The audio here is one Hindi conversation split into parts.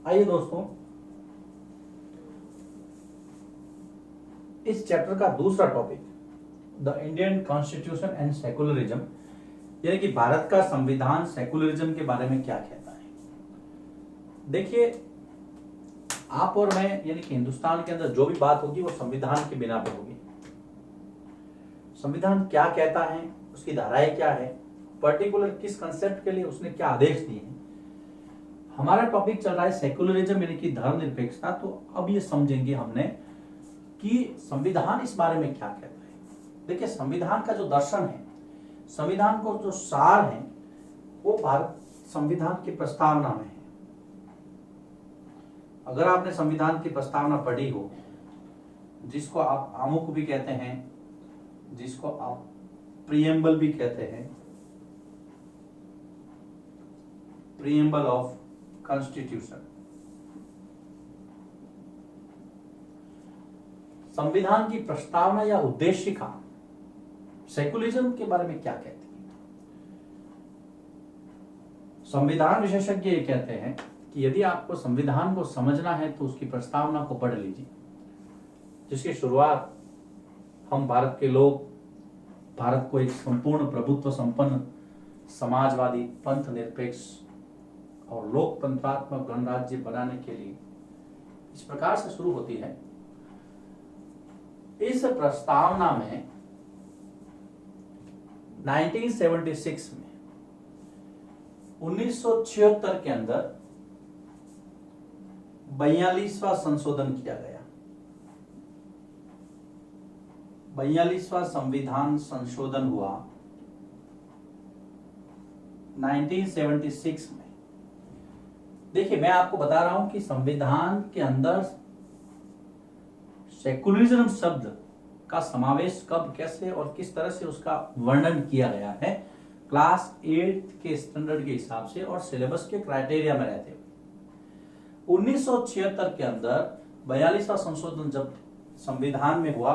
आइए दोस्तों, इस चैप्टर का दूसरा topic the Indian constitution and secularism, यानी कि भारत का संविधान सेकुलरिज्म के बारे में क्या कहता है। देखिए, आप और मैं यानी कि हिंदुस्तान के अंदर जो भी बात होगी वो संविधान के बिना पे होगी। संविधान क्या कहता है, उसकी धाराएं क्या है, पर्टिकुलर किस कंसेप्ट के लिए उसने क्या आदेश दिए हैं। हमारा टॉपिक चल रहा है सेकुलरिज्म यानी कि धर्मनिरपेक्षता। तो अब ये समझेंगे हमने कि संविधान इस बारे में क्या कहता है। देखिए, संविधान का जो दर्शन है, संविधान को जो सार है, वो भारत संविधान की प्रस्तावना में है। अगर आपने संविधान की प्रस्तावना पढ़ी हो, जिसको आप आमुख भी कहते हैं, जिसको आप प्रीएम्बल भी कहते हैं, प्रीएम्बल ऑफ कॉन्स्टिट्यूशन, संविधान की प्रस्तावना या उद्देशिका सेकुलरिज्म के बारे में क्या कहती है। संविधान विशेषज्ञ ये कहते हैं कि यदि आपको संविधान को समझना है तो उसकी प्रस्तावना को पढ़ लीजिए, जिसकी शुरुआत हम भारत के लोग भारत को एक संपूर्ण प्रभुत्व संपन्न समाजवादी पंथ निरपेक्ष और लोकतंत्रात्मक गणराज्य बनाने के लिए इस प्रकार से शुरू होती है। इस प्रस्तावना में 1976 में 1976 के अंदर 42वां संशोधन किया गया। 42वां संविधान संशोधन हुआ 1976 में। देखिए, मैं आपको बता रहा हूं कि संविधान के अंदर सेकुलरिज्म शब्द का समावेश कब, कैसे और किस तरह से उसका वर्णन किया गया है क्लास 8 के स्टैंडर्ड के हिसाब से और सिलेबस के क्राइटेरिया में रहते हुए। 1976 के अंदर 42वां संशोधन जब संविधान में हुआ,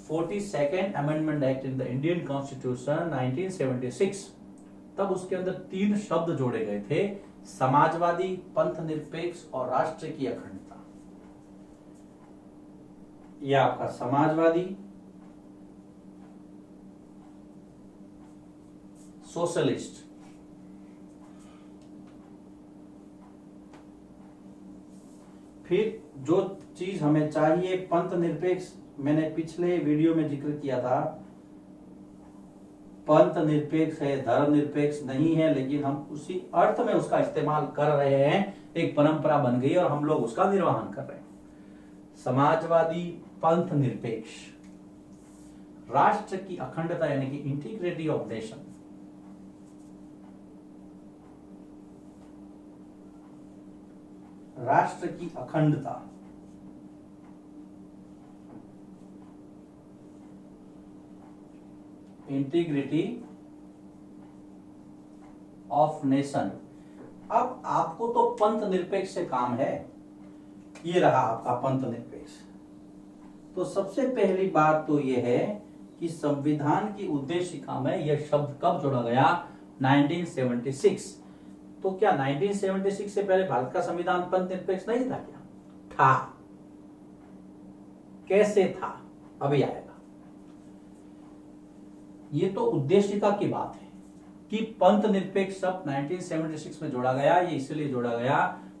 42nd amendment act in the Indian constitution 1976, तब उसके अंदर 3 शब्द जोड़े गए थे, समाजवादी, पंथ निरपेक्ष और राष्ट्र की अखंडता। यह आपका समाजवादी, सोशलिस्ट, फिर जो चीज हमें चाहिए पंथ निरपेक्ष, मैंने पिछले वीडियो में जिक्र किया था, पंथ निरपेक्ष है, धर्म निरपेक्ष नहीं है, लेकिन हम उसी अर्थ में उसका इस्तेमाल कर रहे हैं, एक परंपरा बन गई और हम लोग उसका निर्वहन कर रहे हैं। समाजवादी, पंथ निरपेक्ष, राष्ट्र की अखंडता यानी कि इंटीग्रिटी ऑफ नेशन, राष्ट्र की अखंडता, इंटीग्रिटी ऑफ नेशन। अब आपको तो पंथ निरपेक्ष से काम है, ये रहा आपका पंथ निरपेक्ष। तो सबसे पहली बात तो यह है कि संविधान की उद्देशिका में यह शब्द कब जोड़ा गया, 1976। तो क्या 1976 से पहले भारत का संविधान पंथ निरपेक्ष नहीं था क्या? था। कैसे था, अभी आएगा। ये तो उद्देशिका की बात है कि पंथ निरपेक्ष शब्द 1976 में जोड़ा गया। ये इसलिए जोड़ा गया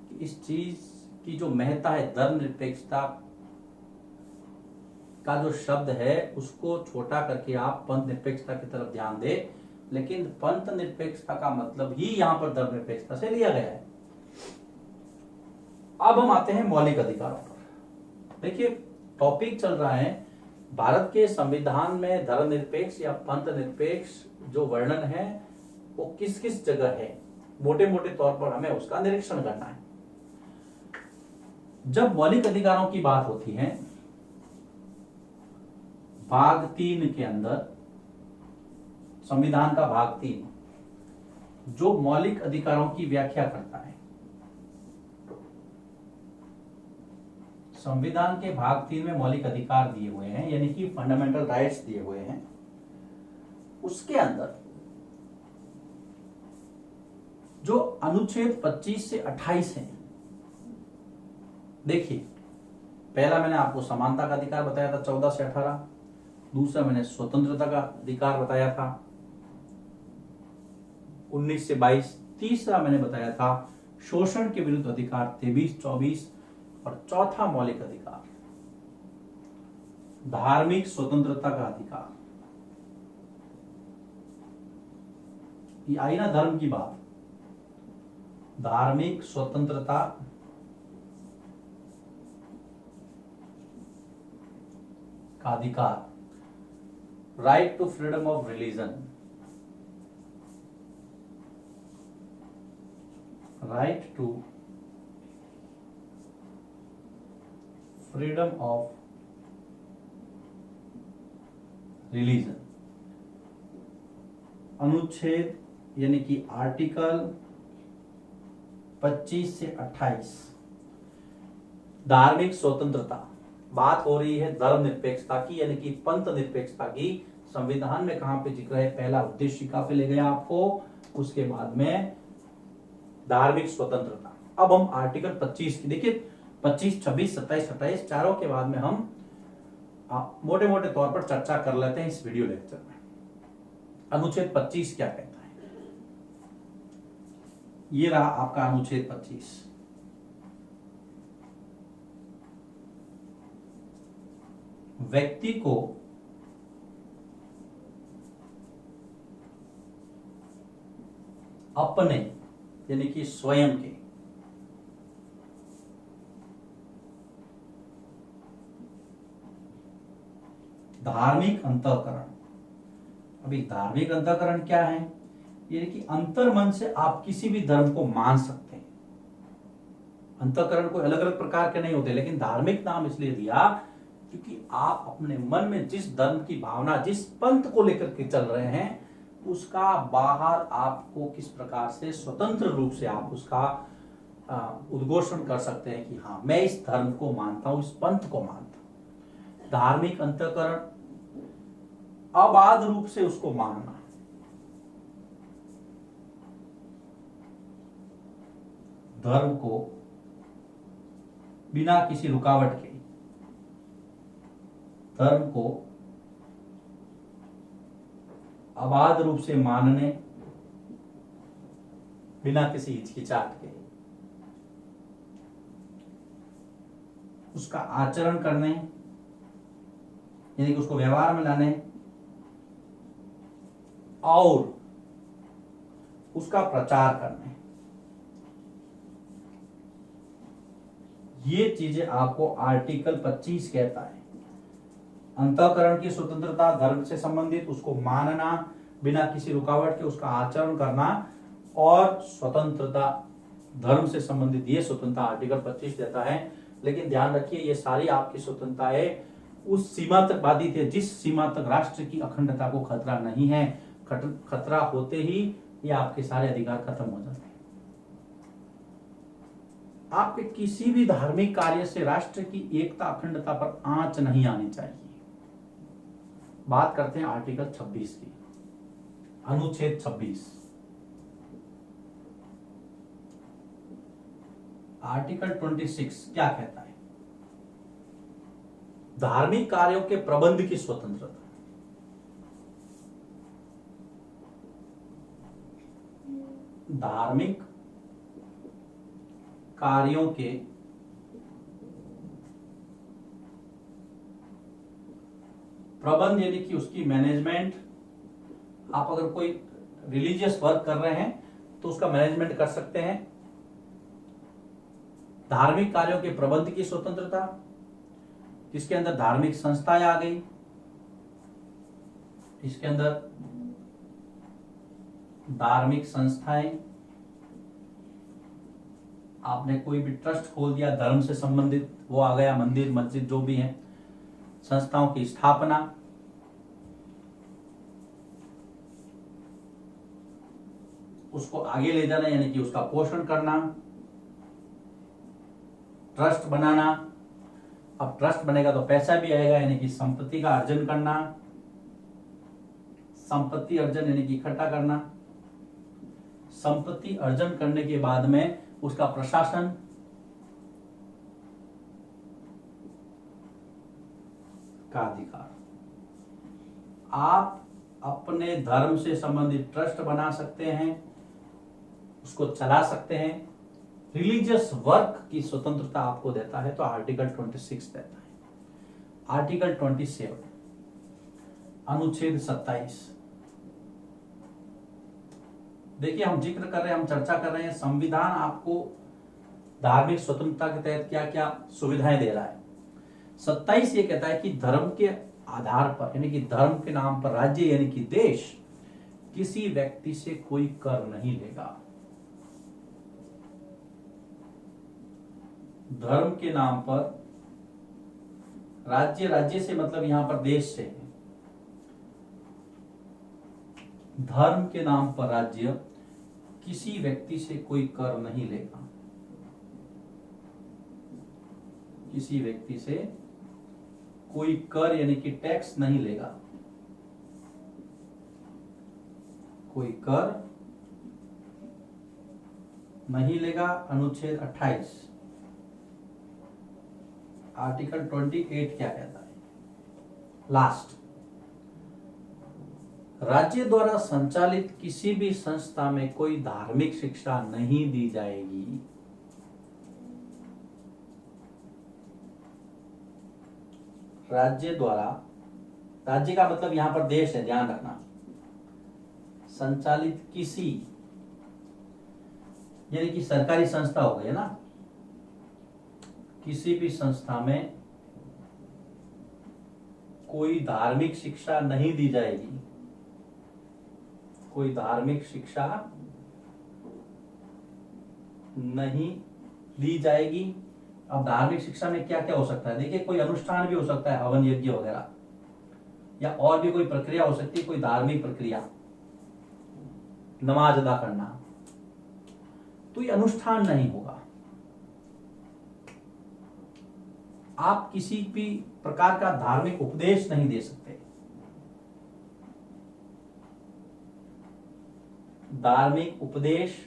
कि इस चीज की जो महत्ता है, धर्म निरपेक्षता का जो शब्द है, उसको छोटा करके आप पंथ निरपेक्षता की तरफ ध्यान दे, लेकिन पंथ निरपेक्षता का मतलब ही यहां पर धर्म निरपेक्षता से लिया गया है। अब हम आते हैं मौलिक अधिकारों पर। देखिए, टॉपिक चल रहा है भारत के संविधान में धर्मनिरपेक्ष या पंथ निरपेक्ष जो वर्णन है वो किस किस जगह है, मोटे मोटे तौर पर हमें उसका निरीक्षण करना है। जब मौलिक अधिकारों की बात होती है, भाग 3 के अंदर, संविधान का भाग 3 जो मौलिक अधिकारों की व्याख्या करता है, संविधान के भाग 3 में मौलिक अधिकार दिए हुए हैं, यानी कि फंडामेंटल राइट्स दिए हुए हैं। उसके अंदर जो अनुच्छेद 25 से 28 हैं, देखिए, पहला मैंने आपको समानता का अधिकार बताया था 14 से 18, दूसरा मैंने स्वतंत्रता का अधिकार बताया था 19 से 22, तीसरा मैंने बताया था शोषण के विरुद्ध अधिकार 23-24, और चौथा मौलिक अधिकार धार्मिक स्वतंत्रता का अधिकार। ये आई ना धर्म की बात, धार्मिक स्वतंत्रता का अधिकार, right to freedom of religion, right to freedom of religion. अनुच्छेद यानी कि आर्टिकल 25 से 28, धार्मिक स्वतंत्रता। बात हो रही है धर्म निरपेक्षता की, यानी कि पंथ निरपेक्षता की। संविधान में कहां पे जिक्र है? पहला उद्देश्य शिखा पे ले गया आपको, उसके बाद में धार्मिक स्वतंत्रता। अब हम आर्टिकल 25 की, देखिए 25, 26, 27, 28 चारों के बाद में हम मोटे मोटे तौर पर चर्चा कर लेते हैं इस वीडियो लेक्चर में। अनुच्छेद 25 क्या कहता है? ये रहा आपका अनुच्छेद 25। व्यक्ति को अपने यानी कि स्वयं के धार्मिक अंतःकरण। अभी धार्मिक अंतःकरण क्या है? यानी कि अंतर्मन से आप किसी भी धर्म को मान सकते हैं। अंतःकरण कोई अलग अलग प्रकार के नहीं होते, लेकिन धार्मिक नाम इसलिए दिया क्योंकि आप अपने मन में जिस धर्म की भावना, जिस पंथ को लेकर के चल रहे हैं, उसका बाहर आपको किस प्रकार से स्वतंत्र रूप से आप उसका उद्घोषण कर सकते हैं कि हाँ, मैं इस धर्म को मानता हूं, इस पंथ को मानता हूं। धार्मिक अंतःकरण अबाध रूप से उसको मानना, धर्म को बिना किसी रुकावट के, धर्म को अबाध रूप से मानने बिना किसी हिचकिचाहट के, उसका आचरण करने यानी कि उसको व्यवहार में लाने, और उसका प्रचार करने। ये चीजें आपको आर्टिकल 25 कहता है। अंतःकरण की स्वतंत्रता, धर्म से संबंधित, उसको मानना बिना किसी रुकावट के, उसका आचरण करना, और स्वतंत्रता धर्म से संबंधित, ये स्वतंत्रता आर्टिकल 25 देता है। लेकिन ध्यान रखिए, ये सारी आपकी स्वतंत्रताएं उस सीमा तक बाधित है जिस सीमा तक राष्ट्र की अखंडता को खतरा नहीं है। खतरा होते ही ये आपके सारे अधिकार खत्म हो जाते हैं। आपके किसी भी धार्मिक कार्य से राष्ट्र की एकता, अखंडता पर आंच नहीं आनी चाहिए। बात करते हैं आर्टिकल 26 की, अनुच्छेद 26। आर्टिकल 26 क्या कहता है? धार्मिक कार्यों के प्रबंध की स्वतंत्रता। धार्मिक कार्यों के प्रबंध यानी कि उसकी मैनेजमेंट। आप अगर कोई रिलीजियस वर्क कर रहे हैं तो उसका मैनेजमेंट कर सकते हैं। धार्मिक कार्यों के प्रबंध की स्वतंत्रता, इसके अंदर धार्मिक संस्थाएं आ गई, इसके अंदर धार्मिक संस्थाएं, आपने कोई भी ट्रस्ट खोल दिया धर्म से संबंधित, वो आ गया, मंदिर मस्जिद जो भी है, संस्थाओं की स्थापना, उसको आगे ले जाना यानी कि उसका पोषण करना, ट्रस्ट बनाना। अब ट्रस्ट बनेगा तो पैसा भी आएगा, यानी कि संपत्ति का अर्जन करना, संपत्ति अर्जन यानी कि इकट्ठा करना। संपत्ति अर्जन करने के बाद में उसका प्रशासन, का अधिकार। आप अपने धर्म से संबंधित ट्रस्ट बना सकते हैं, उसको चला सकते हैं। रिलीजियस वर्क की स्वतंत्रता आपको देता है, तो आर्टिकल 26 देता है। आर्टिकल 27 अनुच्छेद 27, देखिए हम जिक्र कर रहे हैं, हम चर्चा कर रहे हैं संविधान आपको धार्मिक स्वतंत्रता के तहत क्या क्या सुविधाएं दे रहा है। 27 ये कहता है कि धर्म के आधार पर, यानी कि धर्म के नाम पर राज्य यानी कि देश किसी व्यक्ति से कोई कर नहीं लेगा। धर्म के नाम पर राज्य, राज्य से मतलब यहां पर देश से है। धर्म के नाम पर राज्य किसी व्यक्ति से कोई कर नहीं लेगा, किसी व्यक्ति से कोई कर यानी कि टैक्स नहीं लेगा, कोई कर नहीं लेगा। अनुच्छेद 28 आर्टिकल 28 क्या कहता है? लास्ट, राज्य द्वारा संचालित किसी भी संस्था में कोई धार्मिक शिक्षा नहीं दी जाएगी। राज्य द्वारा, राज्य का मतलब यहां पर देश है, ध्यान रखना, संचालित किसी यानी कि सरकारी संस्था हो गई है ना, किसी भी संस्था में कोई धार्मिक शिक्षा नहीं दी जाएगी, कोई धार्मिक शिक्षा नहीं दी जाएगी। अब धार्मिक शिक्षा में क्या क्या हो सकता है? देखिए कोई अनुष्ठान भी हो सकता है, हवन यज्ञ वगैरह, या और भी कोई प्रक्रिया हो सकती है, कोई धार्मिक प्रक्रिया, नमाज अदा करना, तो ये अनुष्ठान नहीं होगा। आप किसी भी प्रकार का धार्मिक उपदेश नहीं दे सकते। धार्मिक उपदेश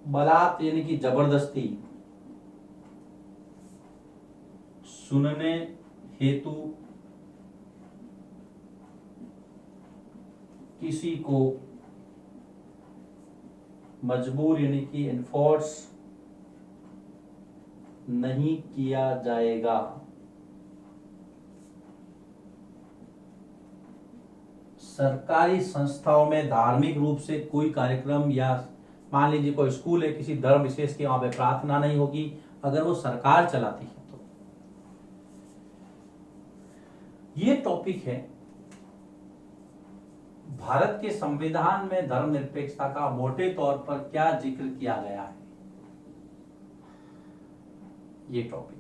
बलात् यानी कि जबरदस्ती सुनने हेतु किसी को मजबूर यानी कि एनफोर्स नहीं किया जाएगा। सरकारी संस्थाओं में धार्मिक रूप से कोई कार्यक्रम, या मान लीजिए कोई स्कूल है, किसी धर्म विशेष की वहां पे प्रार्थना नहीं होगी अगर वो सरकार चलाती है। तो ये टॉपिक है भारत के संविधान में धर्मनिरपेक्षता का मोटे तौर पर क्या जिक्र किया गया है। ये टॉपिक,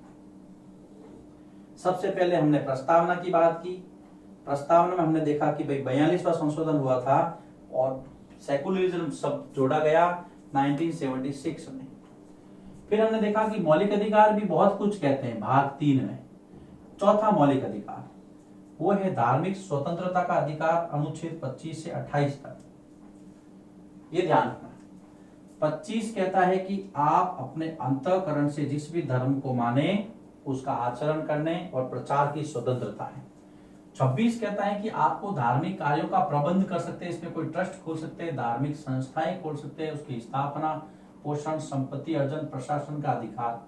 सबसे पहले हमने प्रस्तावना की बात की। प्रस्तावना में हमने देखा कि भाई 42वां संशोधन हुआ था और सेकुलरिज्म सब जोड़ा गया 1976 में। फिर हमने देखा कि मौलिक अधिकार भी बहुत कुछ कहते हैं भाग 3 में। चौथा मौलिक अधिकार वो है धार्मिक स्वतंत्रता का अधिकार, अनुच्छेद 25 से 28 तक। ये ध्यान रखना, 25 कहता है कि आप अपने अंतःकरण से जिस भी धर्म को माने उसका आचरण करने और प्रचार की स्वतंत्रता है। 26 कहता है कि आपको धार्मिक कार्यों का प्रबंध कर सकते हैं, इसमें कोई ट्रस्ट खोल सकते हैं, धार्मिक संस्थाएं खोल सकते हैं, उसकी स्थापना, पोषण, संपत्ति अर्जन, प्रशासन का अधिकार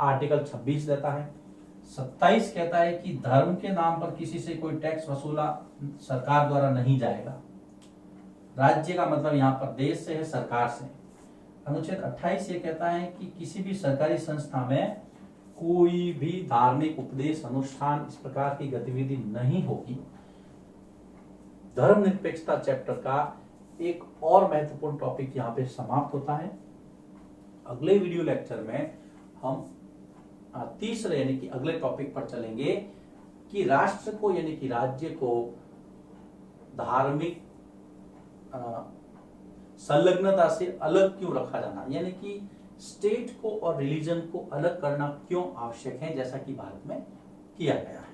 आर्टिकल 26 देता है। 27 कहता है कि धर्म के नाम पर किसी से कोई टैक्स वसूला सरकार द्वारा नहीं जाएगा। राज्य का मतलब यहाँ पर देश से है, सरकार से। अनुच्छेद 28 ये कहता है कि किसी भी सरकारी संस्था में कोई भी धार्मिक उपदेश, अनुष्ठान, इस प्रकार की गतिविधि नहीं होगी। धर्मनिरपेक्षता चैप्टर का एक और महत्वपूर्ण टॉपिक यहाँ पे समाप्त होता है। अगले वीडियो लेक्चर में हम तीसरे यानी कि अगले टॉपिक पर चलेंगे कि राष्ट्र को यानी कि राज्य को धार्मिक संलग्नता से अलग क्यों रखा जाना, यानी कि स्टेट को और रिलीजन को अलग करना क्यों आवश्यक है, जैसा कि भारत में किया गया है।